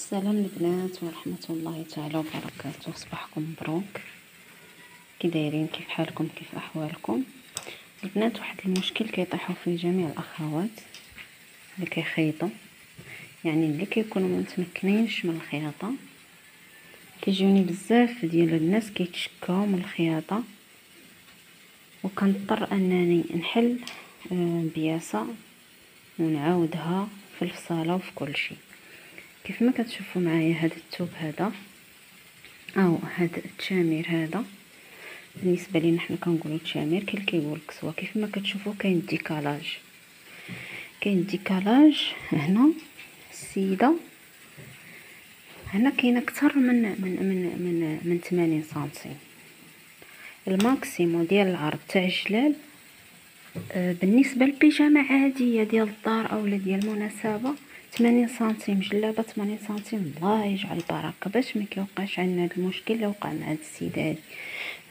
السلام البنات ورحمة الله تعالى وبركاته. صباحكم مبروك. كي دايرين؟ كيف حالكم؟ كيف احوالكم البنات؟ واحد المشكل كيطيحوا فيه جميع الاخوات اللي كيخيطوا، يعني اللي كيكونوا متمكنينش من الخياطه. كيجوني بزاف ديال الناس كيتشكاو من الخياطه، وكنضطر انني نحل بياسه ونعاودها في الفصاله وفي كل شيء. كيف ما كتشوفوا معايا هذا الثوب هذا او هذا التشامير هذا، بالنسبه لينا حنا كنقولوا تشامير، كاين اللي كيقول كسوه. كيف ما كتشوفوا كاين الديكالاج هنا. السيده هنا كاين اكثر من 80 سنتيم. الماكسيمو ديال العرض تاع الجلال بالنسبه للبيجامه عاديه ديال الدار او ديال المناسبه 80 سنتيم. جلابه 80 سنتيم، الله يجعل البركه، باش ما كيوقعش عندنا هذا المشكل اللي وقع مع هذه السيده هذه.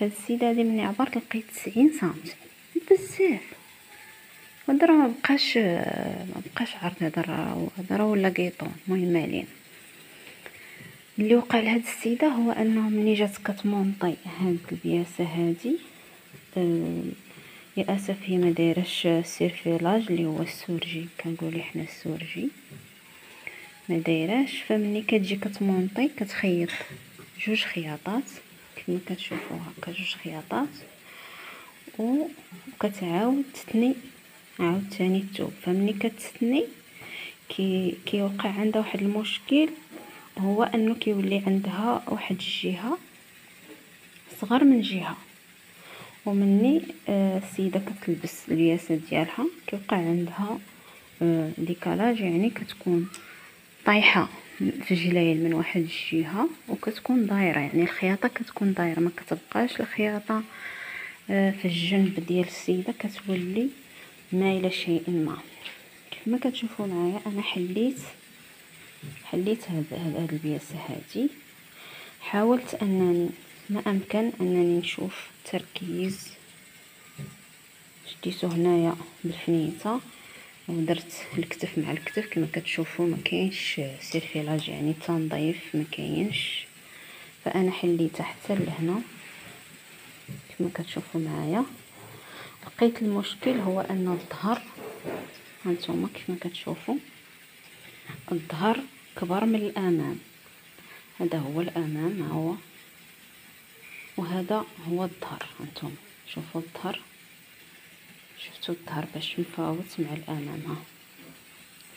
هذه السيده هذه ملي عبرت لقيت 90 سنتيم، بزاف. هذا راه ما بقاش عرض، هذا راه ولا قيطون. المهم علينا، اللي وقع لهاد السيده هو انه ملي جات كتمونطي هاد البياسه هادي، للاسف هي ما دايرش سيرفيلاج اللي هو السورجي، كنقولوا حنا السورجي ما دايراش. فمني كتجي كتمونطي كتخيط جوج خياطات كما كتشوفوا هكا، جوج خياطات، وكتعاود تثني عاوتاني الثوب. فمني كتثني كيوقع عندها واحد المشكل، هو انه كيولي عندها واحد الجهه صغر من جهه، ومني السيده كتلبس البياسه ديالها كيوقع عندها ديكالاج، يعني كتكون طايحه في جليل من واحد الجهه وكتكون دايره، يعني الخياطه كتكون دايره، ما كتبقاش الخياطه في الجنب ديال السيده، كتولي مايله شيء ما. كيف ما كتشوفوا معايا انا حليت هاد البياسه هذه. حاولت انني ما امكن انني نشوف التركيز، شديته هنايا بالفنيته ودرت الكتف مع الكتف. كما كتشوفوا ما كاينش سيرفيلاج، يعني تنظيف ما كاينش. فانا حليتها حتى لهنا كما كتشوفوا معايا. لقيت المشكل هو ان الظهر، هانتوما كيف ما كتشوفوا الظهر كبر من الامام. هذا هو الامام، ها هو، وهذا هو الظهر. هانتوما شوفوا الظهر، شفتوا الظهر باش مفاوت مع الامام، ها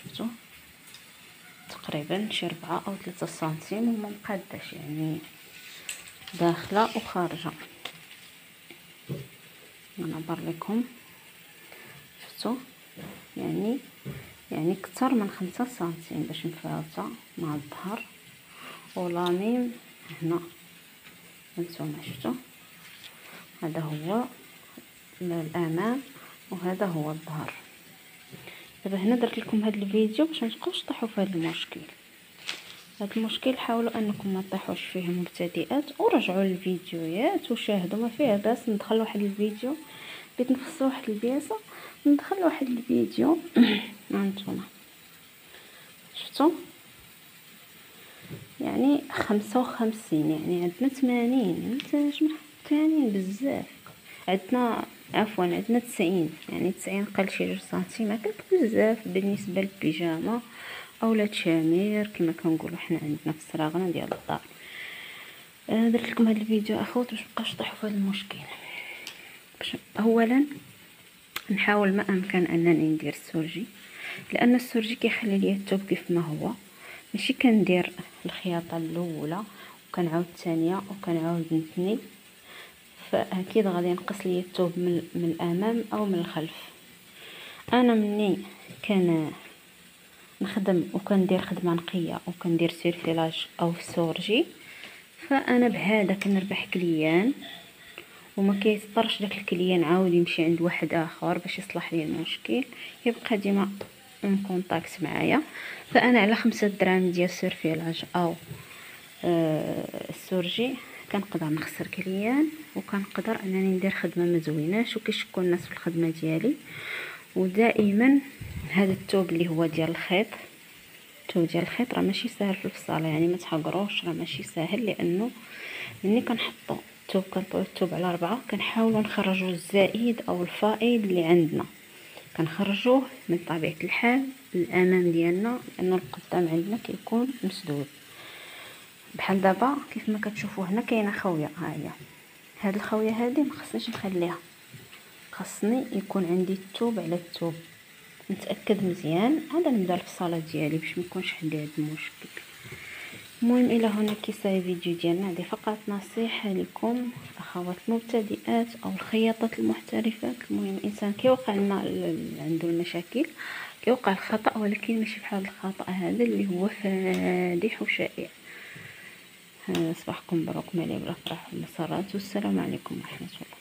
شفتوا تقريبا شي 4 أو 3 سنتيم وما مقاداش، يعني داخله وخارجه. انا برليكم، شفتوا يعني اكثر من 5 سنتيم باش مفاوته مع الظهر. ولاميم هنا هانتوما شفتوا، هذا هو الامام وهذا هو الظهر. دابا هنا درت لكم هذا الفيديو باش ما تبقاوش تطيحوا في هذا المشكل. هذا المشكل حاولوا انكم ما تطيحوش فيه مبتدئات، ورجعوا للفيديوهات وشاهدوا، ما فيها باس. ندخل واحد الفيديو بغيت نفصل واحد البياسه، ندخل واحد الفيديو هانتوما شفتوا، يعني 55، يعني عندنا 80 نتاج ثاني بزاف. عندنا عفوا عندنا 90، يعني 90 قل شي 2 سنتيم هكاك، بزاف بالنسبه للبيجامه اولا تشامير كما كنقولوا حنا عندنا في الصراغنه ديال الدار. درت لكم هذا الفيديو اخوات باش مبقاش طيحوا في هذا المشكل. باش اولا نحاول ما امكن انني ندير السورجي، لان السورجي كيخلي لي الثوب كيف ما هو، ماشي كندير الخياطه الاولى وكنعاود الثانيه وكنعاود نثني، فاكيد غادي ينقص لي الثوب من الامام او من الخلف. انا مني كان نخدم وكندير خدمه نقيه وكندير سيرفيلاج او سورجي، فانا بهذا كنربح كليان، وما كيضطرش داك الكليان عاود يمشي عند واحد اخر باش يصلح لي المشكل، يبقى ديما اون كونتاكت معايا. فانا على 5 دراهم ديال سيرفيلاج او السورجي كنقدر نخسر كليان، وكنقدر انني ندير خدمه ما زويناش وكيشكوا الناس في الخدمه ديالي. ودائما هذا الثوب اللي هو ديال الخيط الثوب ديال الخيط راه ماشي ساهل في الفصاله، يعني ما تحقروش، راه ماشي ساهل، لانه ملي كنحطوا الثوب كنطويو الثوب على 4 كنحاولوا نخرجوا الزائد او الفائض اللي عندنا، كنخرجوه من طبيعه الحال الامام ديالنا، لانه القدام عندنا كيكون مسدود. بحال دابا كيف ما كتشوفوا هنا كاينه خويه، ها هي هاد الخويه هذه ما خصنيش نخليها، خصني يكون عندي الثوب على الثوب، نتاكد مزيان عاد نبدا الفصاله ديالي باش ما يكونش عندي هاد المشكل. المهم الى هنا كيساي فيديو ديالنا، هذه فقط نصيحه لكم اخوات المبتدئات او الخياطات المحترفات. المهم الانسان كيوقع عنده المشاكل، كيوقع الخطا، ولكن ماشي بحال الخطا هذا اللي هو فادح وشائع. صباحكم مبروك، مليء بالافراح والمسرات، والسلام عليكم ورحمه الله.